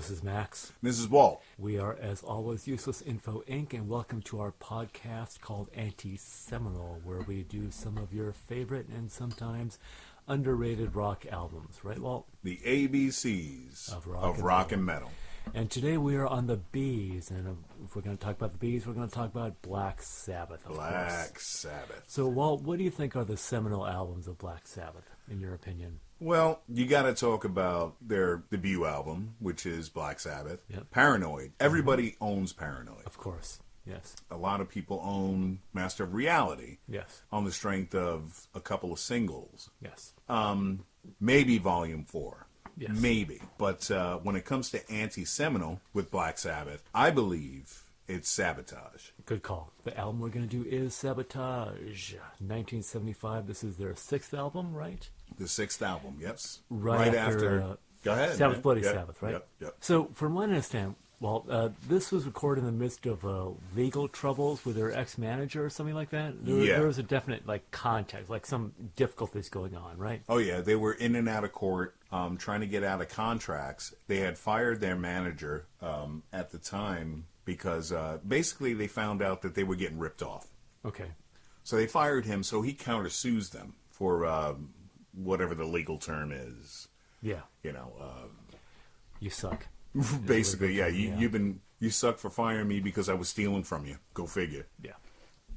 This is Max. This is Walt. We are, as always, Useless Info Inc., and welcome to our podcast called Anti-Seminal, where we do some of your favorite and sometimes underrated rock albums. Right, Walt? The ABCs of rock and metal. And today we are on the B's, and if we're going to talk about the B's, we're going to talk about Black Sabbath, of Black course. Sabbath. So, Walt, what do you think are the seminal albums of Black Sabbath, in your opinion? Well, you got to talk about their debut album, which is Black Sabbath. Yep. Paranoid. Everybody owns Paranoid. Of course, yes. A lot of people own Master of Reality. Yes. On the strength of a couple of singles. Yes. Maybe Volume 4. Yes. Maybe. But when it comes to anti-seminal with Black Sabbath, I believe it's Sabotage. Good call. The album we're going to do is Sabotage. 1975. This is their sixth album, right? The sixth album, yes. Right after go ahead. Sabbath, man. Bloody Yep, Sabbath, right? Yep. So, from what I understand, this was recorded in the midst of legal troubles with their ex-manager or something like that? There was a definite context, some difficulties going on, right? Oh, yeah. They were in and out of court trying to get out of contracts. They had fired their manager at the time because basically they found out that they were getting ripped off. Okay. So they fired him, so he countersues them for whatever the legal term is. Yeah. You suck. Basically, yeah. You suck for firing me because I was stealing from you. Go figure. Yeah.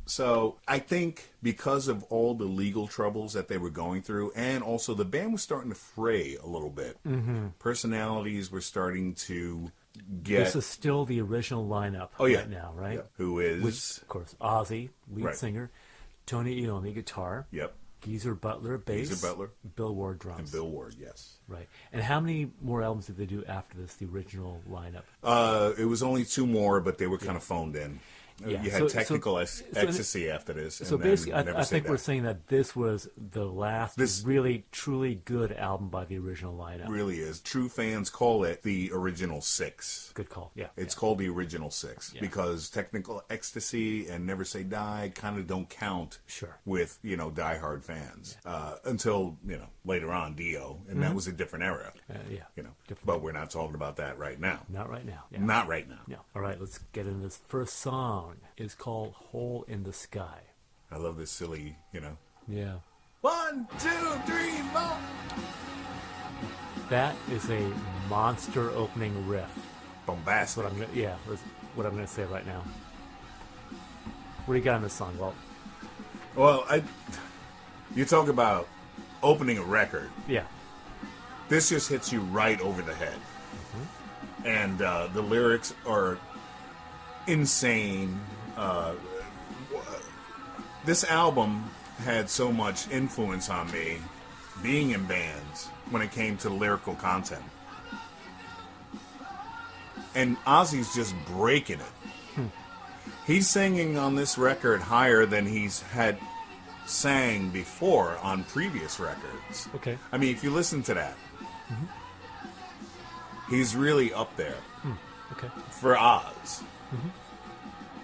So I think because of all the legal troubles that they were going through, and also the band was starting to fray a little bit. Mm-hmm. Personalities were starting to get... This is still the original lineup right now, right? Yeah. Who is... Which, of course, Ozzy, lead singer, Tony Iommi, guitar. Yep. Geezer Butler, bass. Bill Ward, drums. And Bill Ward, yes. Right. And how many more albums did they do after this, the original lineup? It was only two more, but they were kind of phoned in. Yeah. You had Technical Ecstasy after this. So basically, I think we're saying that this was the last really, truly good album by the original lineup. Really is. True fans call it the original six. Good call, yeah. It's called the original six because Technical Ecstasy and Never Say Die kind of don't count with, diehard fans until, later on, Dio, and that was a different era. But we're not talking about that right now. Not right now. Yeah. Not right now. No. All right, let's get into this first song. Is called Hole in the Sky. I love this silly, Yeah. 1, 2, 3, 4. That is a monster opening riff. Bombastic. That's what I'm going to say right now. What do you got on this song, Walt? Well, you talk about opening a record. Yeah. This just hits you right over the head. Mm-hmm. And the lyrics are insane. This album had so much influence on me being in bands when it came to lyrical content. And Ozzy's just breaking it. He's singing on this record higher than he's had sang before on previous records. Okay. I mean, if you listen to that, he's really up there. Okay. For Oz. Mm-hmm.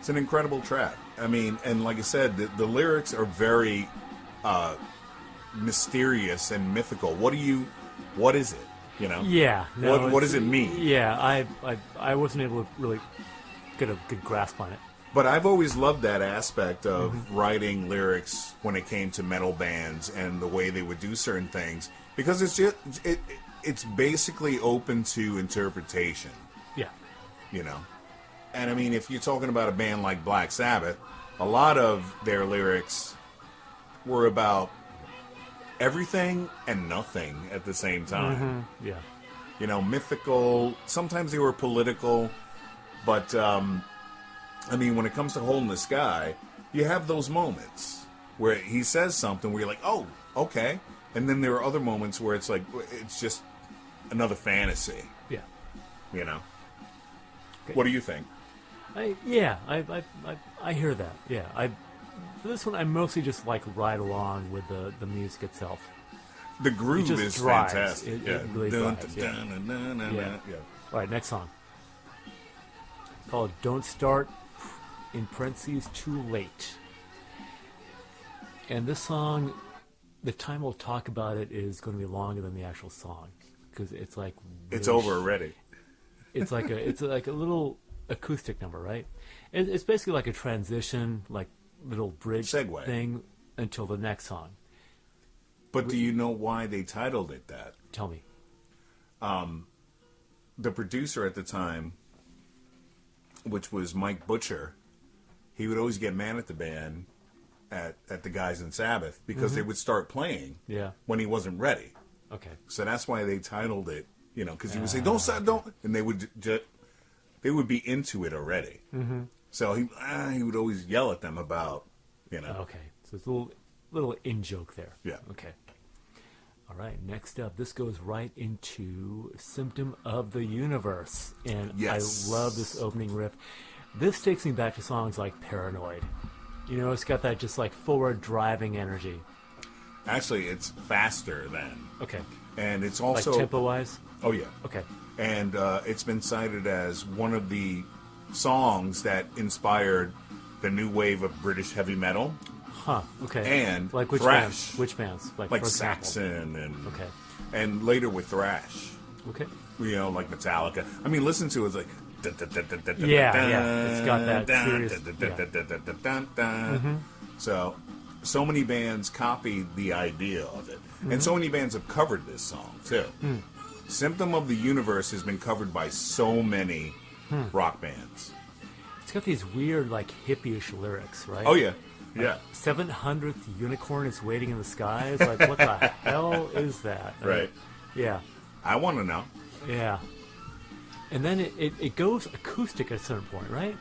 It's an incredible track. I mean, and like I said, the lyrics are very mysterious and mythical. What is it? Yeah. No, what does it mean? Yeah, I wasn't able to really get a good grasp on it. But I've always loved that aspect of writing lyrics when it came to metal bands and the way they would do certain things, because it's basically open to interpretation. Yeah. And I mean, if you're talking about a band like Black Sabbath, a lot of their lyrics were about everything and nothing at the same time. Mm-hmm. Yeah. Mythical. Sometimes they were political, but I mean, when it comes to Hole in the Sky, you have those moments where he says something where you're like, oh, okay. And then there are other moments where it's like, it's just another fantasy. Yeah. Okay. What do you think? I hear that. Yeah. For this one, I mostly just ride along with the music itself. The groove is drives. fantastic. It really drives. Yeah. All right, next song. Called Don't Start, in parentheses, Too Late. And this song, the time we'll talk about it is going to be longer than the actual song. Because it's it's over already. it's like a little acoustic number, right? It's basically like a transition, like little bridge Segue thing until the next song. But do you know why they titled it that? Tell me. The producer at the time, which was Mike Butcher, he would always get mad at the band, at the guys in Sabbath, because they would start playing when he wasn't ready. Okay. So that's why they titled it, because he would say, don't stop, don't, and they would be into it already. Mm-hmm. So he would always yell at them about, Okay, so it's a little in-joke there. Yeah. Okay. All right, next up, this goes right into Symptom of the Universe. And Yes. I love this opening riff. This takes me back to songs like Paranoid. It's got that just like forward driving energy. Actually, it's faster then. Okay. And it's also... Like tempo-wise? Oh, yeah. Okay. And it's been cited as one of the songs that inspired the new wave of British heavy metal. Huh, okay. And like which thrash. bands? Which bands? Like for example. Saxon and... Okay. And later with thrash. Okay. Like Metallica. I mean, listen to it, it's like... Yeah. It's got that serious... So many bands copied the idea of it. And so many bands have covered this song, too. Symptom of the Universe has been covered by so many rock bands. It's got these weird, like, hippie-ish lyrics, right? Oh, yeah. Yeah. 700th unicorn is waiting in the skies? Like, what the hell is that? Right. Yeah. I want to know. Yeah. And then it goes acoustic at a certain point, right?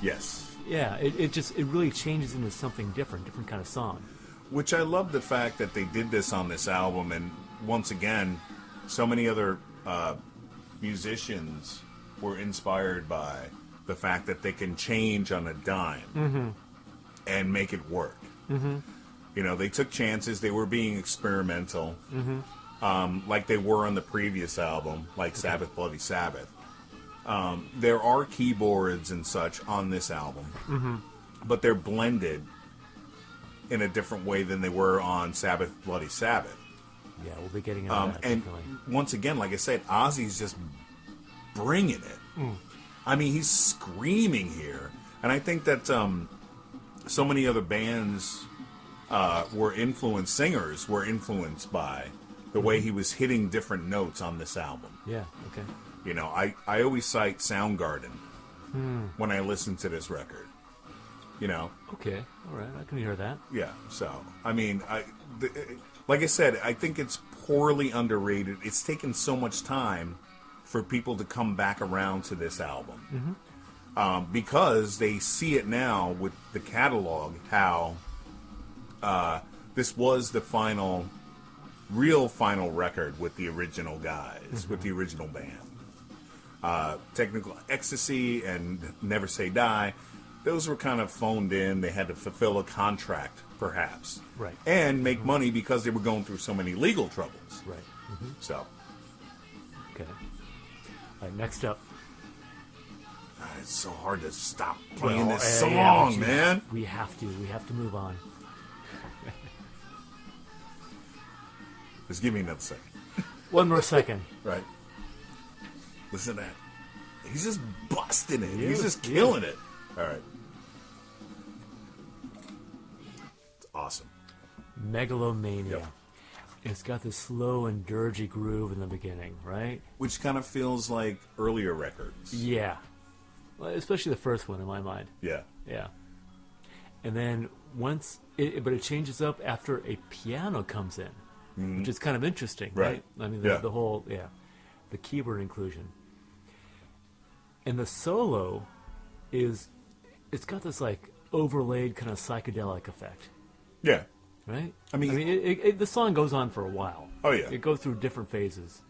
Yes. Yeah, it really changes into something different kind of song. Which I love the fact that they did this on this album, and once again, so many other musicians were inspired by the fact that they can change on a dime and make it work. They took chances. They were being experimental, like they were on the previous album, like Sabbath Bloody Sabbath. There are keyboards and such on this album, but they're blended in a different way than they were on Sabbath Bloody Sabbath. Yeah, we'll be getting into that. And definitely. once again, like I said, Ozzy's just bringing it. I mean, he's screaming here. And I think that so many other bands singers were influenced by the way he was hitting different notes on this album. Yeah, okay. I always cite Soundgarden when I listen to this record. Okay, all right, I can hear that. Yeah, so, I mean, like I said, I think it's poorly underrated. It's taken so much time for people to come back around to this album. Because they see it now with the catalog, how this was the real final record with the original guys, with the original band. Technical Ecstasy and Never Say Die, those were kind of phoned in. They had to fulfill a contract, perhaps. Right. And make money because they were going through so many legal troubles. Right. So. Okay. All right, next up. It's so hard to stop playing this yeah, song, man. We have to move on. Just give me another second. One more second. Right. Listen to that. He's just busting it. He's just killing it. All right. It's awesome. Megalomania. Yep. It's got this slow and dirgy groove in the beginning, right? Which kind of feels like earlier records. Yeah. Well, especially the first one in my mind. Yeah. Yeah. And then but it changes up after a piano comes in, which is kind of interesting, right? I mean, the whole, the keyboard inclusion. And the solo it's got this like overlaid kind of psychedelic effect. Yeah. Right? I mean the song goes on for a while. Oh, yeah. It goes through different phases.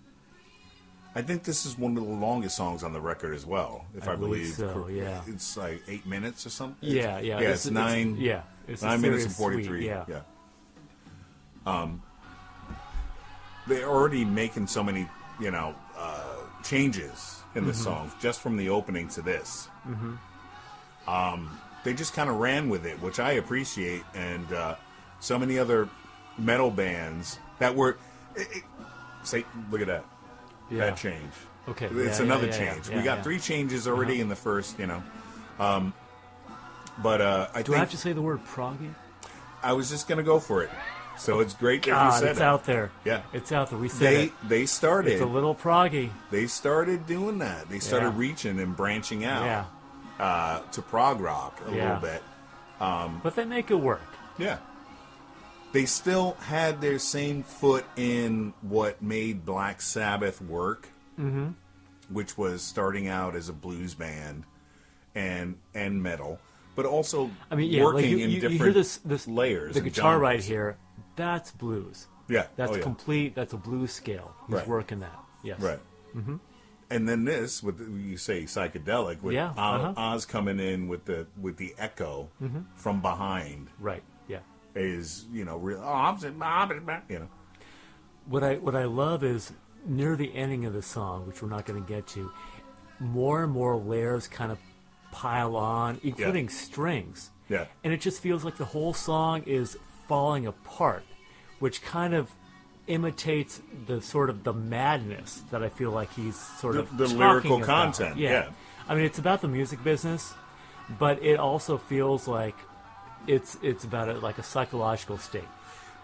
I think this is one of the longest songs on the record as well, if I believe. So, yeah. It's like 8 minutes or something. Yeah. It's 9. It's 9 minutes and suite, 43. yeah. They're already making so many, changes in the song just from the opening to this. They just kind of ran with it, which I appreciate, and so many other metal bands that were. Say, look at that. Yeah. That change. Okay. It's another change. We got 3 changes already in the first, you know. But I think... Do I have to say the word proggy? I was just going to go for it. So it's great that you said it's out there. Yeah. It's out there. We said They started... It's a little proggy. They started doing that. They started reaching and branching out to prog rock a little bit. But they make it work. Yeah. They still had their same foot in what made Black Sabbath work, which was starting out as a blues band and metal, but also working in different you hear this layers. The and guitar genres. right here, that's blues. Yeah. That's complete. That's a blues scale. He's working that. Yes. Right. Mm-hmm. And then this, with you say psychedelic, with Oz coming in with the echo from behind. Right. Yeah. Is real? What I love is near the ending of the song, which we're not going to get to, more and more layers kind of pile on, including strings. Yeah. And it just feels like the whole song is falling apart, which kind of imitates the sort of the madness that I feel like he's sort of the talking lyrical about. content. Yeah. I mean, it's about the music business, but it also feels like it's about like a psychological state.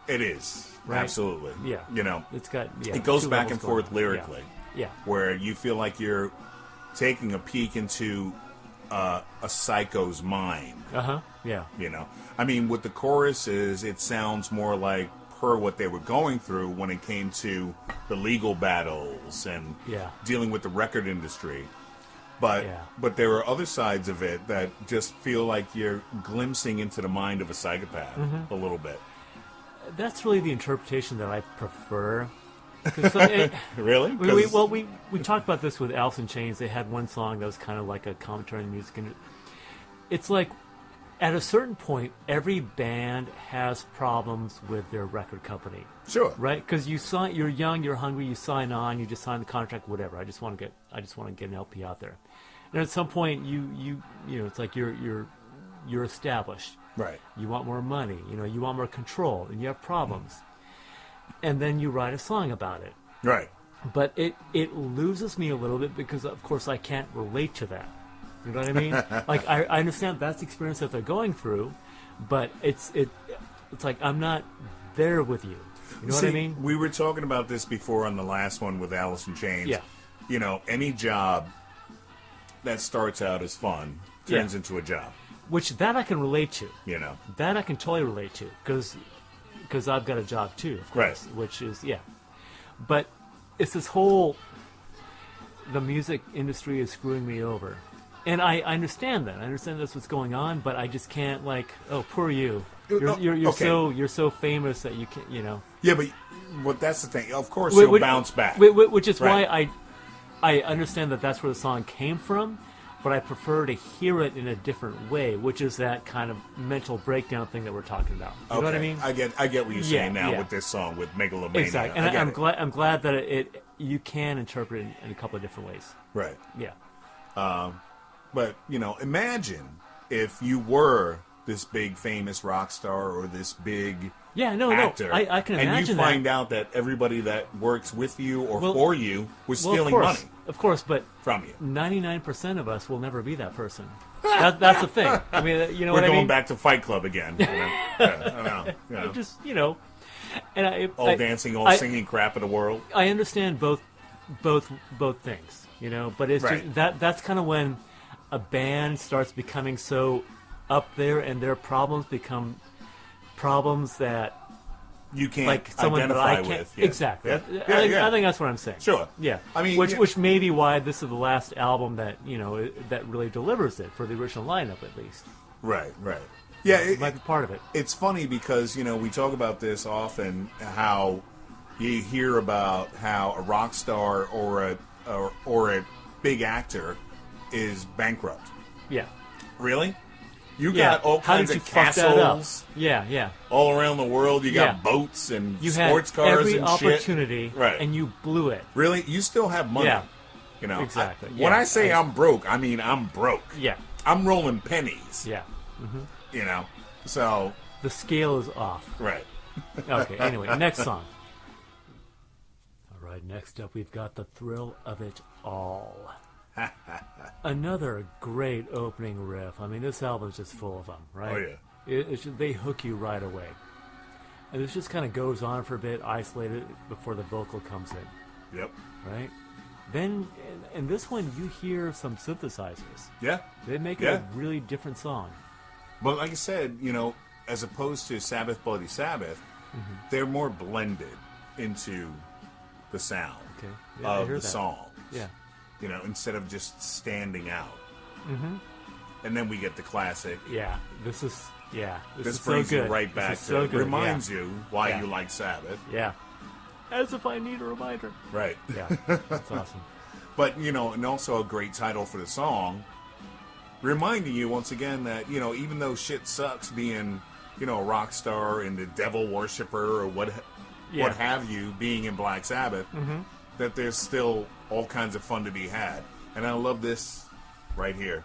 It is. Right? Absolutely. Yeah. It's got it goes back and forth lyrically. Yeah. Where you feel like you're taking a peek into a psycho's mind. Yeah. I mean, with the choruses, it sounds more like per what they were going through when it came to the legal battles and dealing with the record industry. But there are other sides of it that just feel like you're glimpsing into the mind of a psychopath a little bit. That's really the interpretation that I prefer. Really? We talked about this with Alice in Chains. They had one song that was kind of like a commentary on the music. And it's like, at a certain point, every band has problems with their record company. Sure. Right? Because you're young, you're hungry, you sign on, you just sign the contract, whatever. I just want to get an LP out there. And at some point, you it's like you're established. Right. You want more money. You want more control, and you have problems. And then you write a song about it. Right. But it loses me a little bit because, of course, I can't relate to that. You know what I mean? Like, I understand that's the experience that they're going through, but it's like I'm not there with you. You know what I mean? We were talking about this before on the last one with Alice in Chains. Yeah. Any job that starts out as fun turns into a job. Which that I can relate to. That I can totally relate to because I've got a job too, of course. Right. Which is but it's this whole the music industry is screwing me over. And I understand that. I understand that's what's going on, but I just can't poor you. You're so famous that you can't, Yeah, but that's the thing. Of course, you'll bounce back. Which is why I understand that that's where the song came from, but I prefer to hear it in a different way, which is that kind of mental breakdown thing that we're talking about. You know what I mean? I get what you're saying now with this song with Megalomania. Exactly, and I'm glad that you can interpret it in a couple of different ways. Right. Yeah. But, imagine if you were this big famous rock star or this big actor. I can imagine that. And you find out that everybody that works with you or for you was stealing money. Of course, but from you. 99% of us will never be that person. That's the thing. I mean, what I mean? We're going back to Fight Club again. I know. Just, and all dancing, all singing crap in the world. I understand both things, but it's just, that's kind of when a band starts becoming so up there and their problems become problems that you can't identify with. Yeah. Exactly. I think that's what I'm saying. Sure. Yeah. I mean, which may be why this is the last album that that really delivers it for the original lineup, at least. Right. Yeah, it might be part of it. It's funny because we talk about this often, how you hear about how a rock star or a big actor is bankrupt. Yeah. Really? You got all kinds of castles. Yeah. All around the world, you got boats and sports cars and shit. You had every opportunity, and you blew it. Really? You still have money. Yeah. Exactly. When I say I'm broke, I mean I'm broke. Yeah. I'm rolling pennies. Yeah. Mm-hmm. So the scale is off. Right. Okay. Anyway, next song. All right, next up we've got The Thrill of It All. Another great opening riff. I mean, this album's just full of them, right? Oh, yeah. They hook you right away. And this just kind of goes on for a bit, isolated, before the vocal comes in. Yep. Right? Then, in this one, you hear some synthesizers. Yeah. They make it a really different song. But like I said, as opposed to Sabbath Bloody Sabbath, they're more blended into the sound of the song. Yeah. Instead of just standing out. Mm-hmm. And then we get the classic. Yeah. This is brings so good. You right back to reminds you why you like Sabbath. Yeah. As if I need a reminder. Right. Yeah. That's awesome. But, and also a great title for the song, reminding you once again that, even though shit sucks being, a rock star and the devil worshiper or what have you, being in Black Sabbath, that there's still all kinds of fun to be had. And I love this right here.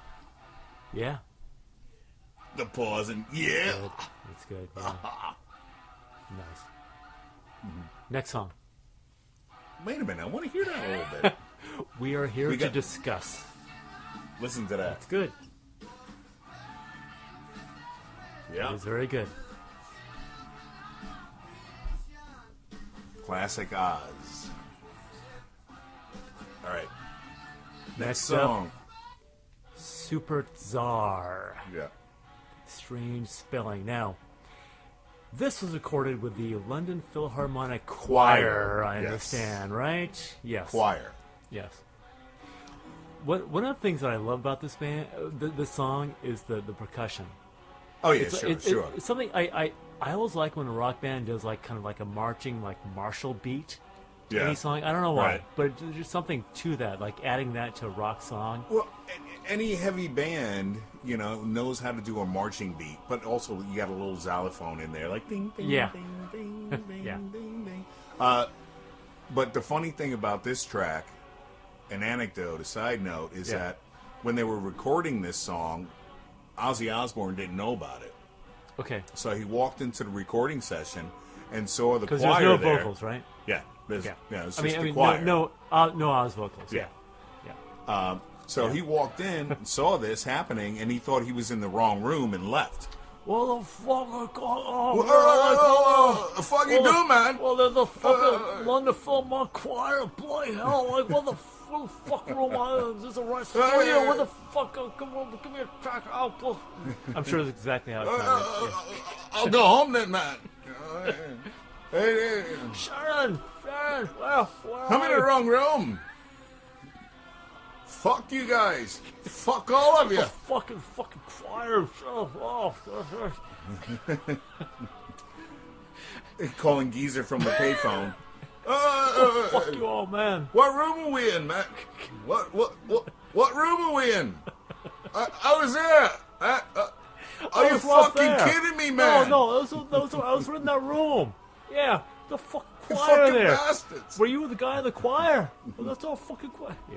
Yeah. The pause and It's good. Yeah. Nice. Mm-hmm. Next song. Wait a minute, I want to hear that a little bit. We are here to discuss. Listen to that. It's good. Yeah. It's very good. Classic Oz. All right. Next song. Super Tsar. Yeah. Strange spelling. Now, this was recorded with the London Philharmonic Choir, I understand, right? Yes. Choir. Yes. One of the things that I love about this band, this song, is the percussion. Oh, yeah, sure. It's something I always like when a rock band does kind of a marching, martial beat. Yeah. Any song. I don't know why, right. but there's something to that, adding that to a rock song. Well, any heavy band, knows how to do a marching beat, but also you got a little xylophone in there, ding, ding, yeah. ding, ding, ding, yeah. ding, ding. But the funny thing about this track, an anecdote, a side note, is that when they were recording this song, Ozzy Osbourne didn't know about it. Okay. So he walked into the recording session and saw the choir there. Because there's no there. vocals, right? Yeah. It's just the the choir. No Oz vocals. Yeah. So he walked in and saw this happening, and he thought he was in the wrong room and left. What the fuck? The fuck you do, man? Well, there's the fucking London Philharmonic Choir. Bloody hell! What the fuck room? Is this a right studio? What the fuck? Come on, give me a track. I'm sure that's exactly how it sounded. I'll go home then, man. Hey. Sharon, well, I'm in the wrong room. Fuck you guys. Fuck all of you. Fucking choir. Calling Geezer from the payphone. Fuck you all, man. What room are we in, man? What room are we in? I was there. Are you fucking kidding me, man? No, I was in that room. Yeah, the fucking choir fucking there. Bastards. Were you the guy in the choir? Well, that's all fucking choir. Yeah.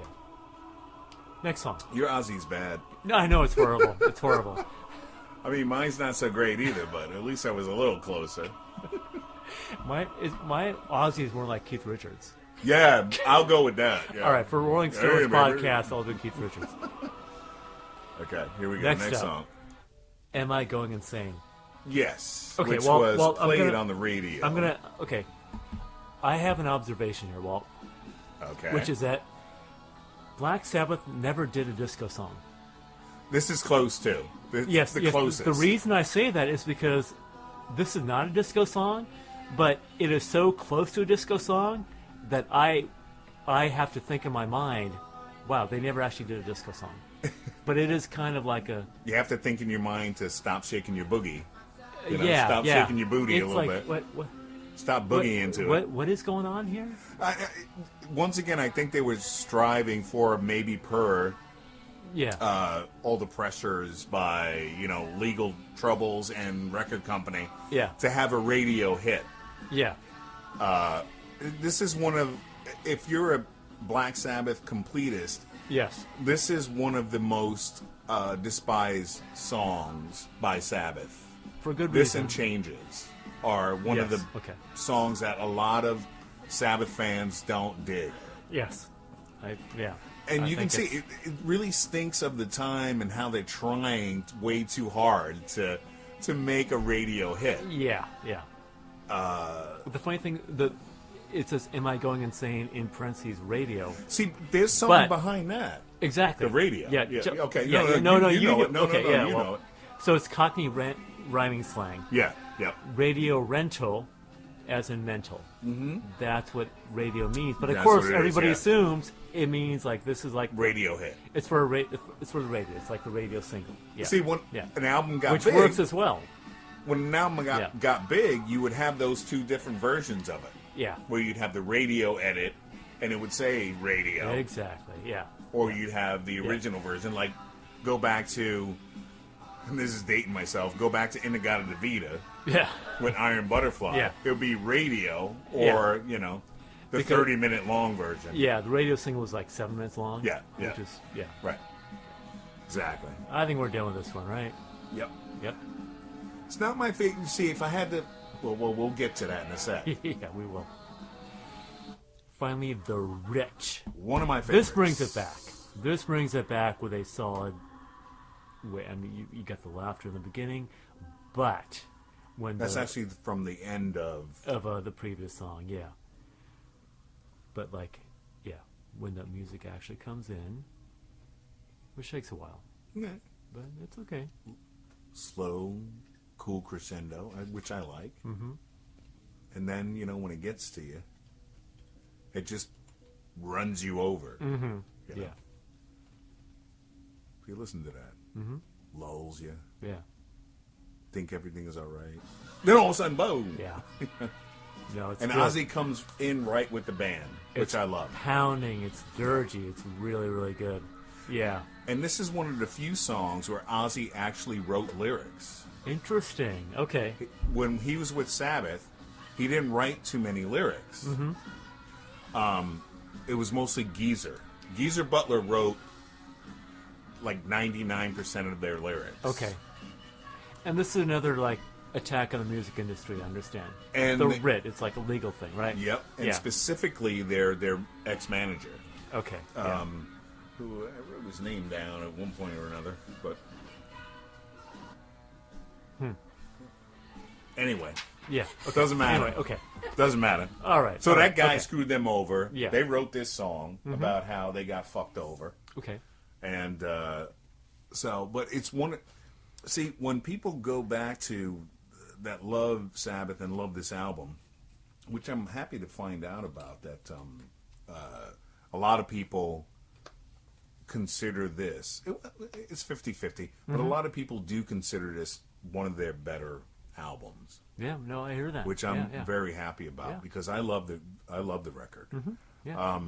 Next song. Your Ozzy's bad. No, I know it's horrible. It's horrible. I mean, mine's not so great either, but at least I was a little closer. My Ozzy is more like Keith Richards. Yeah, I'll go with that. Yeah. All right, for Rolling Stones podcast, I'll do Keith Richards. Okay, here we go. Next song. Am I Going Insane? Yes. Okay, which was played on the radio. Okay. I have an observation here, Walt. Okay. Which is that Black Sabbath never did a disco song. This is close too. Yes, the closest. The reason I say that is because this is not a disco song, but it is so close to a disco song that I have to think in my mind, wow, they never actually did a disco song. But it is kind of like a... You have to think in your mind to stop shaking your boogie. Stop shaking your booty it's a little like, bit. What, stop boogieing into it. What is going on here? Once again, I think they were striving for maybe per... Yeah. All the pressures by, legal troubles and record company. Yeah. To have a radio hit. Yeah. This is one of... If you're a Black Sabbath completist... Yes. This is one of the most despised songs by Sabbath. For good This reason. and Changes are one of the songs that a lot of Sabbath fans don't dig. Yes. Yeah. And you can see it really stinks of the time and how they're trying way too hard to make a radio hit. Yeah, yeah. The funny thing, it says, "Am I going insane?" in parentheses radio. See, there's something behind that. Exactly. The radio. Yeah. Okay. Yeah, you know it. No, okay, you know it. So it's Cockney rhyming slang. Yeah. Yep. Radio rental, as in mental. Mm-hmm. That's what radio means. But of That's course, what it everybody is, assumes it means like this is like radio hit. It's for it's for the radio. It's like the radio single. Yeah. See, when an album got which big, works as well. When an album got big, you would have those two different versions of it. Yeah. Where you'd have the radio edit, and it would say radio. Exactly. Yeah. Or you'd have the original version, like go back to, and this is dating myself, go back to Inagata Devita. Yeah. With Iron Butterfly. Yeah. It would be radio, or, the 30-minute long version. Yeah, the radio single was like 7 minutes long. Yeah. Which is, Right. Exactly. I think we're done with this one, right? Yep. Yep. It's not my favorite. See, if I had to, we'll get to that in a sec. Yeah, we will. Finally, The Rich. One of my favorites. This brings it back. This brings it back with a solid way. I mean, you got the laughter in the beginning, but when that's actually from the end of the previous song, yeah. But when the music actually comes in, which takes a while, but it's okay. Slow, cool crescendo, which I like. Mm-hmm. And then when it gets to you, it just runs you over. Mm-hmm. Yeah. If you listen to that, lulls you. Yeah. Think everything is all right. Then all of a sudden, boom. Yeah. No, it's and good. Ozzy comes in right with the band, which I love. Pounding, it's dirgy, it's really, really good. Yeah. And this is one of the few songs where Ozzy actually wrote lyrics. Interesting. Okay. When he was with Sabbath, he didn't write too many lyrics. Mm-hmm. It was mostly Geezer. Geezer Butler wrote like 99% of their lyrics. Okay. And this is another attack on the music industry, I understand. And the writ, it's like a legal thing, right? Yep. And specifically their ex-manager. Okay. Who I wrote his name down at one point or another, but anyway. Yeah. Okay. Doesn't matter. Anyway, okay. Doesn't matter. All right. So that guy screwed them over. Yeah. They wrote this song about how they got fucked over. Okay. And but it's one. See, when people go back to that love Sabbath and love this album, which I'm happy to find out about, that a lot of people consider this, it's 50-50, but a lot of people do consider this one of their better albums. Yeah, no, I hear that. Which I'm very happy about because I love the record. Mm-hmm. Yeah.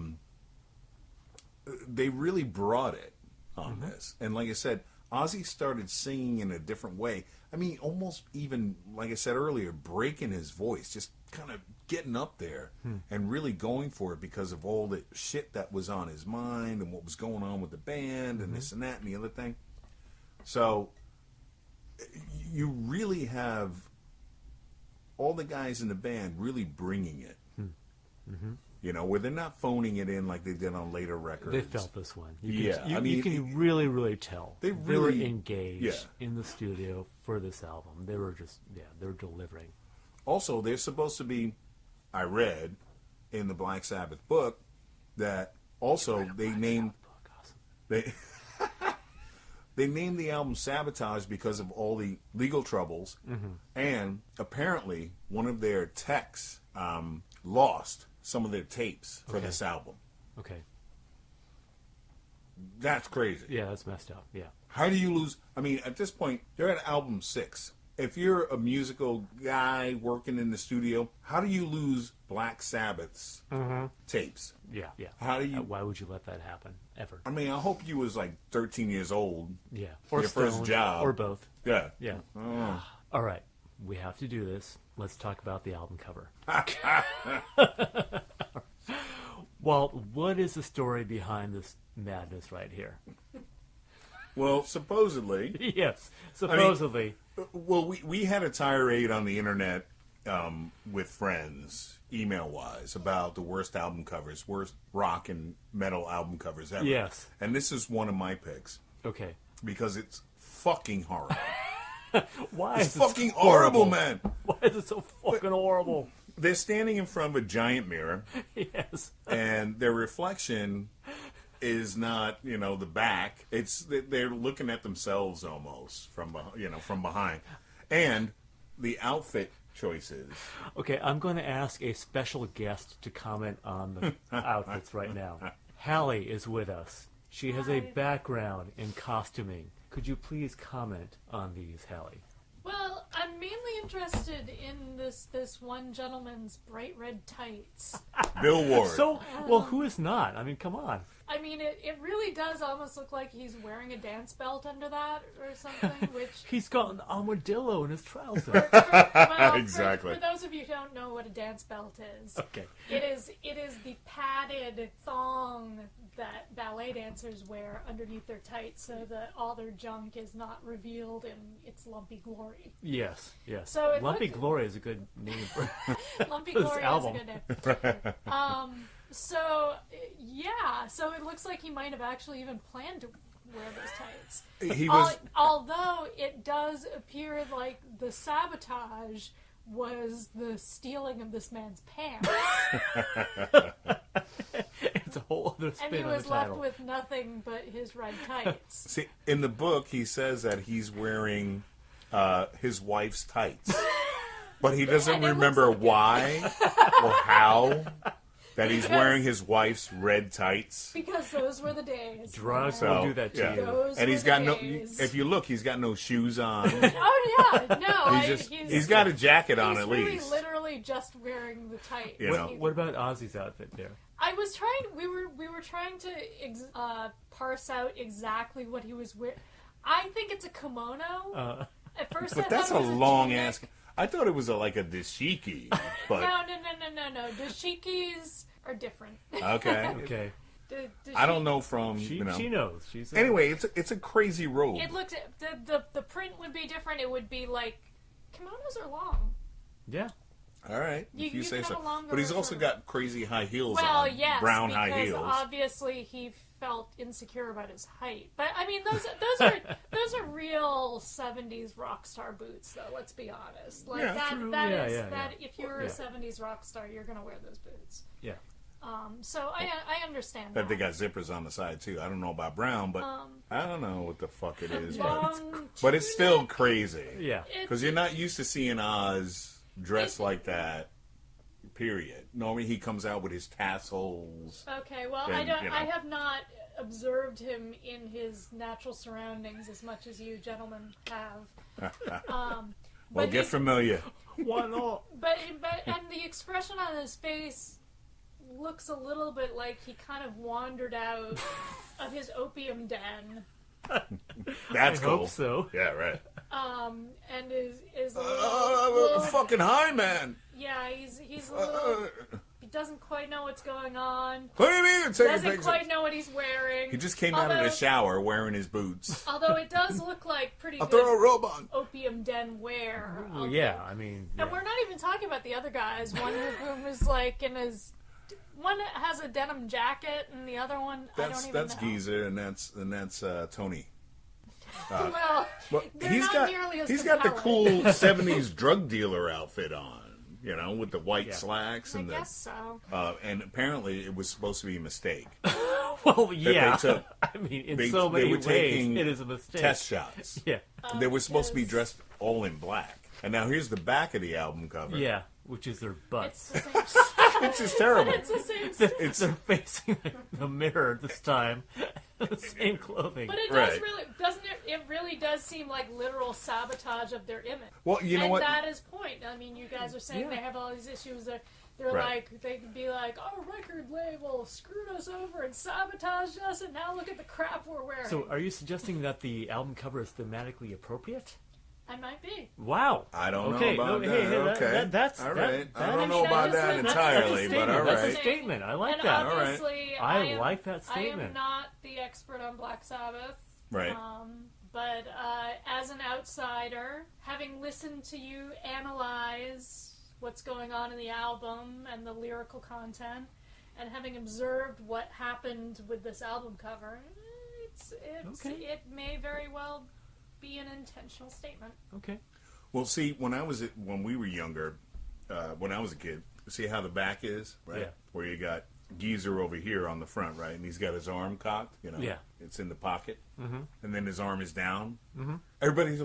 They really brought it on this. And like I said, Ozzy started singing in a different way. I mean, almost even, like I said earlier, breaking his voice, just kind of getting up there and really going for it because of all the shit that was on his mind and what was going on with the band and this and that and the other thing. So you really have all the guys in the band really bringing it. Where they're not phoning it in like they did on later records. They felt this one. You can really, really tell. They were engaged in the studio for this album. They were just, they were delivering. Also, they're supposed to be, I read in the Black Sabbath book, that also they named... They named the album Sabotage because of all the legal troubles. And apparently, one of their techs lost some of their tapes for this album. Okay. That's crazy. Yeah, that's messed up. Yeah. How do you lose? I mean, at this point, they're at album 6. If you're a musical guy working in the studio, how do you lose Black Sabbath's tapes? Yeah, yeah. How do you? Why would you let that happen ever? I mean, I hope you was like 13 years old. Yeah, or your first job, or both. Yeah, yeah. Oh. All right, we have to do this. Let's talk about the album cover. Well, what is the story behind this madness right here? Well, supposedly. Yes, supposedly. I mean, well, we had a tirade on the internet with friends, email-wise, about the worst album covers, worst rock and metal album covers ever. Yes. And this is one of my picks. Okay. Because it's fucking horrible. Why it's is fucking it horrible, man. Why is it so fucking horrible? They're standing in front of a giant mirror. Yes. And their reflection is not, the back. It's they're looking at themselves almost from behind. And the outfit choices. Okay, I'm going to ask a special guest to comment on the outfits right now. Hallie is with us. She has a background in costuming. Could you please comment on these, Hallie? Well, I'm mainly interested in this one gentleman's bright red tights. Bill Ward. So, well, who is not? I mean, come on. I mean, it really does almost look like he's wearing a dance belt under that or something, which... He's got an armadillo in his trousers. Exactly. For those of you who don't know what a dance belt is, Okay. it is the padded thong that ballet dancers wear underneath their tights so that all their junk is not revealed in its lumpy glory. Yes, yes. So Lumpy Glory is a good name for Lumpy this Glory is a album. good name. So it looks like he might have actually even planned to wear those tights. He was... Although it does appear like the sabotage was the stealing of this man's pants. It's a whole other spin And he on was the left title. with nothing but his red tights. See, in the book, he says that he's wearing his wife's tights. But he doesn't And it remember looks like why or how that he's wearing his wife's red tights. Because those were the days. Drugs man. will do that to yeah. you. Those And were he's the got days. if you look, he's got no shoes on. Oh yeah, no. He's got a jacket on at really least. literally just wearing the tights. You know. What about Ozzy's outfit there? I was trying. We were trying to parse out exactly what he was wearing. I think it's a kimono. At first, But I that's a thought it was long tunic. ass. I thought it was like a dashiki, but No. Dashikis are different. okay. Okay. I don't know from She you know. knows. She's Anyway, it's a crazy robe. It looks the print would be different. It would be like kimonos are long. Yeah. All right, You if you say can have so. a longer But he's also version. got crazy high heels Well, on. yes, brown because high heels. obviously he felt insecure about his height. But I mean, those are real '70s rock star boots, though. Let's be honest. Like Yeah, that. true. That Yeah, is yeah, that. yeah. If you're Yeah. a '70s rock star, you're gonna wear those boots. Yeah. So I understand That they got zippers on the side too. I don't know about brown, but I don't know what the fuck it is. But it's still crazy. Yeah. Because you're not used to seeing Oz dressed like that. Period. Normally he comes out with his tassels. Okay, well, And, you know. I have not observed him in his natural surroundings as much as you gentlemen have. Well, but get familiar. Why not? But and the expression on his face looks a little bit like he kind of wandered out of his opium den. That's I cool. hope so. Yeah, right. And is a little, Fucking high, man. yeah, he's a little. He doesn't quite know what's going on. What do you mean? You're taking Doesn't pictures? quite know what he's wearing. He just came out of the shower wearing his boots. Although it does look like pretty I'll throw a good robe on. opium den wear. Well, yeah, I mean... And yeah. we're not even talking about the other guys. One of whom is like in his. One has a denim jacket, and the other one I don't even That's know. Geezer, and that's Tony. Well, But they're he's not got nearly as he's got the cool compelling. '70s drug dealer outfit on, with the white Yeah. slacks I and guess so. and apparently it was supposed to be a mistake. Well, yeah. they took- I mean, in they- so they many were ways, taking it is a mistake. Test shots. Yeah. They were supposed to be yes. dressed all in black. And now here's the back of the album cover. Yeah, which is their butts. It's the same. It's just terrible. It's the same. They're facing the mirror this time. The same clothing. But it does Right. really, doesn't it? It really does seem like literal sabotage of their image. Well, you know and what? that is point. I mean, you guys are saying Yeah. they have all these issues. They're Right. like, they could be like, oh, record label screwed us over and sabotaged us, and now look at the crap we're wearing. So, are you suggesting that the album cover is thematically appropriate? I might be. Wow. I don't Okay, know about no, that. hey, Okay. that's all that- right. that- I I don't mean, know I about just that said That's entirely, a but statement. all That's a right. statement. I like and that. obviously, I like that I am statement. not the expert on Black Sabbath. Right. But as an outsider, having listened to you analyze what's going on in the album and the lyrical content, and having observed what happened with this album cover, it may very well be an intentional statement. Okay. Well, see, when we were younger, when I was a kid, see how the back is, right? Yeah. Where you got Geezer over here on the front, right? And he's got his arm cocked, Yeah. It's in the pocket. Mm-hmm. And then his arm is down. Mm-hmm. Everybody's,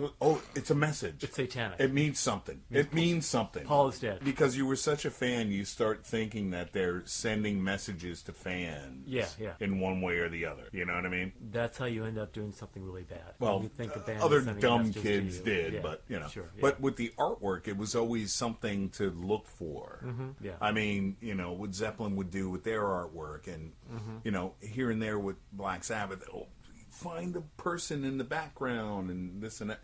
it's a message. It's satanic. It means something. It means something. Paul is dead. Because you were such a fan, you start thinking that they're sending messages to fans. Yeah. In one way or the other. You know what I mean? That's how you end up doing something really bad. Well, you think a band other is sending dumb messages kids to you. did, Yeah. but, Sure, yeah. But with the artwork, it was always something to look for. Mm-hmm, yeah. I mean, what Zeppelin would do with their artwork and, here and there with Black Sabbath, find a person in the background and this and that,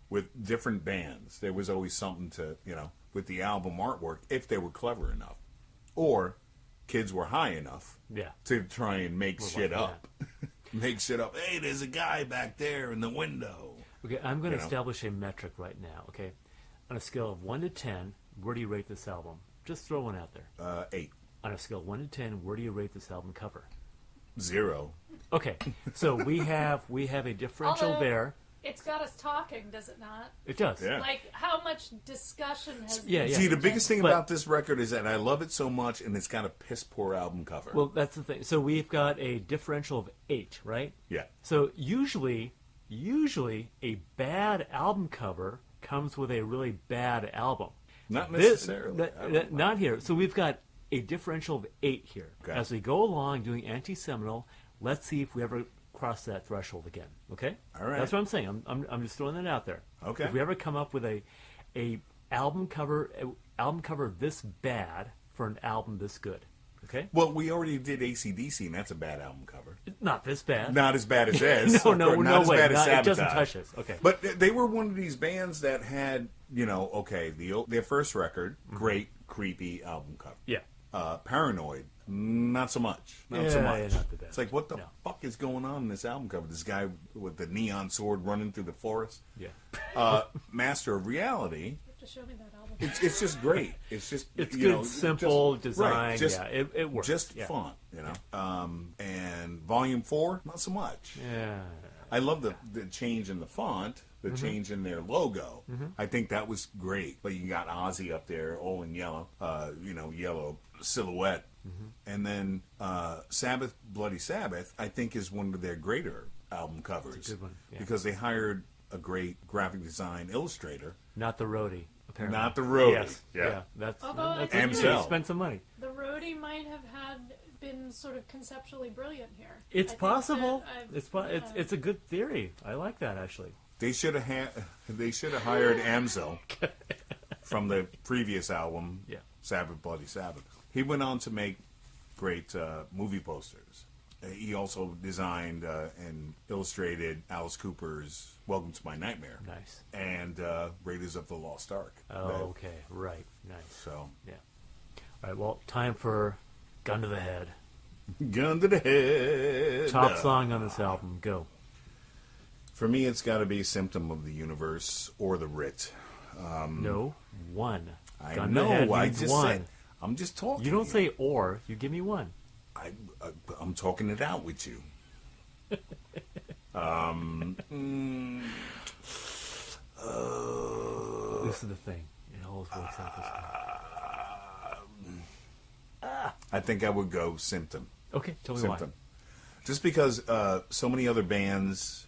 with different bands. There was always something to, with the album artwork, if they were clever enough. Or kids were high enough to try and make shit up. Make shit up. Hey, there's a guy back there in the window. Okay, I'm going to establish a metric right now, okay? On a scale of 1 to 10, where do you rate this album? Just throw one out there. 8. On a scale of 1 to 10, where do you rate this album cover? 0. Okay, so we have a differential Although, there. It's got us talking, does it not? It does. Yeah. Like, how much discussion has... Yeah. See, the biggest thing about this record is that I love it so much, and it's got a piss-poor album cover. Well, that's the thing. So we've got a differential of 8, right? Yeah. So usually a bad album cover comes with a really bad album. Not necessarily. Not here. So we've got a differential of 8 here. Okay. As we go along doing anti-seminal, let's see if we ever cross that threshold again. Okay? All right. That's what I'm saying. I'm just throwing that out there. Okay. If we ever come up with a album cover this bad for an album this good. Okay? Well, we already did AC/DC, and that's a bad album cover. Not this bad. Not as bad as this. no Not as way. bad as It doesn't Sabotage. touch us. Okay. But they were one of these bands that had, their first record, great, creepy album cover. Yeah. Paranoid, not so much. Not so Yeah, much. yeah, not the best. It's like, what the No. fuck is going on in this album cover? This guy with the neon sword running through the forest. Yeah. Master of Reality. You have to show me that album. It's just great. It's just It's you good, know, simple just, design. Right, just, yeah, it works. Just yeah. fun, And Volume 4, not so much. Yeah. I love the change in the font, the change in their logo. I think that was great. But you got Ozzy up there, all in yellow, yellow silhouette. And then Sabbath, Bloody Sabbath, I think is one of their greater album covers. It's a good one, yeah. Because they hired a great graphic design illustrator. Not the roadie, apparently. Not the roadie. Yes. Yeah. That's Although I think Amsel. you spend some money. The roadie might have been sort of conceptually brilliant here. It's I think possible. that It's a good theory. I like that actually. They should have hired Amsel from the previous album, Yeah. Sabbath, Bloody Sabbath. He went on to make great movie posters. He also designed and illustrated Alice Cooper's Welcome to My Nightmare. Nice. And Raiders of the Lost Ark. Oh, okay. Right. Nice. So, Yeah. All right. Well, time for Gun to the Head. gun to the head. Top song on this album. Go. For me, it's got to be Symptom of the Universe or The Writ. No. One. I Gun to the Head know. I means just one. said. I'm just talking. You don't to say or. You give me one. I'm talking it out with you. This is the thing. It always works out this way. I think I would go Symptom. Okay. Tell me Symptom. Just because so many other bands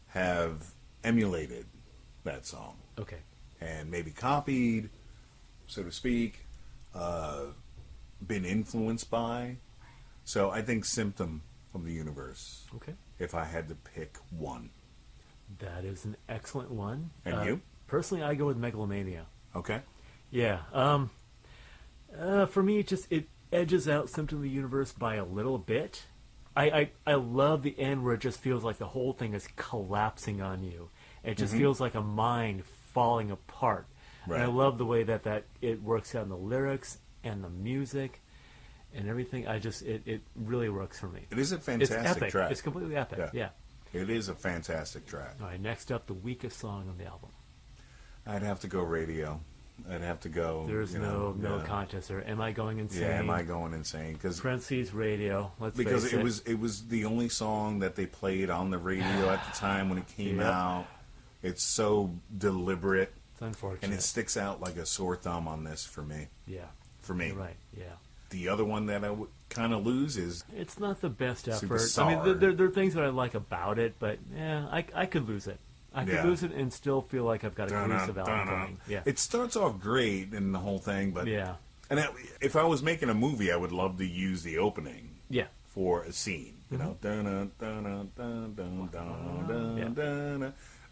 have emulated that song why. Okay. and maybe copied, so to speak, been influenced by. So I think Symptom of the Universe, Okay. if I had to pick one. That is an excellent one. And you? Personally, I go with Megalomania. Okay. Yeah. For me, it edges out Symptom of the Universe by a little bit. I love the end where it just feels like the whole thing is collapsing on you. It just feels like a mind falling apart. Right. And I love the way that it works out in the lyrics and the music and everything. It really works for me. It is a It's fantastic epic. track. It's completely epic. Yeah. It is a fantastic track. All right. Next up, the weakest song on the album. I'd have to go Radio. I'd have to go. There's no contest there. Am I going insane? Yeah, Am I Going Insane? Parentheses radio. Because it was the only song that they played on the radio at the time when it came out. It's so deliberate. It's unfortunate. And it sticks out like a sore thumb on this for me. Yeah. For me. You're right, yeah. The other one that I would kind of lose is... It's not the best effort. Superstar. I mean, there are things that I like about it, but I could lose it. I could lose it and still feel like I've got a cohesive album going. Yeah. It starts off great in the whole thing, but... Yeah. And if I was making a movie, I would love to use the opening. Yeah. For a scene. You know?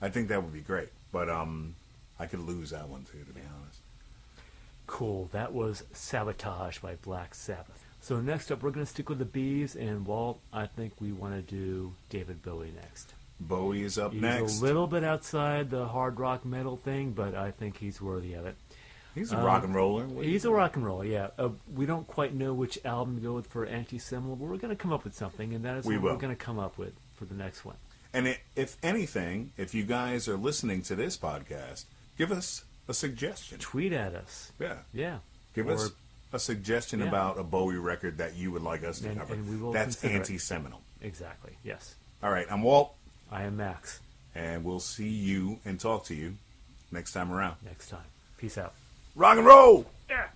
I think that would be great. But I could lose that one, too, to be honest. Cool. That was Sabotage by Black Sabbath. So next up, we're going to stick with the Bees, and Walt, I think we want to do David Bowie next. Bowie is up next. He's a little bit outside the hard rock metal thing, but I think he's worthy of it. He's a rock and roller. He's a rock and roller, yeah. We don't quite know which album to go with for Anti-Seminal, but we're going to come up with something, and that is what we're going to come up with for the next one. And if anything, if you guys are listening to this podcast, give us a suggestion. Tweet at us. Yeah. Yeah. Give us a suggestion about a Bowie record that you would like us to cover. And we will That's Anti-Seminal. Exactly, yes. All right, I'm Walt. I am Max. And we'll see you and talk to you next time around. Next time. Peace out. Rock and roll! Yeah.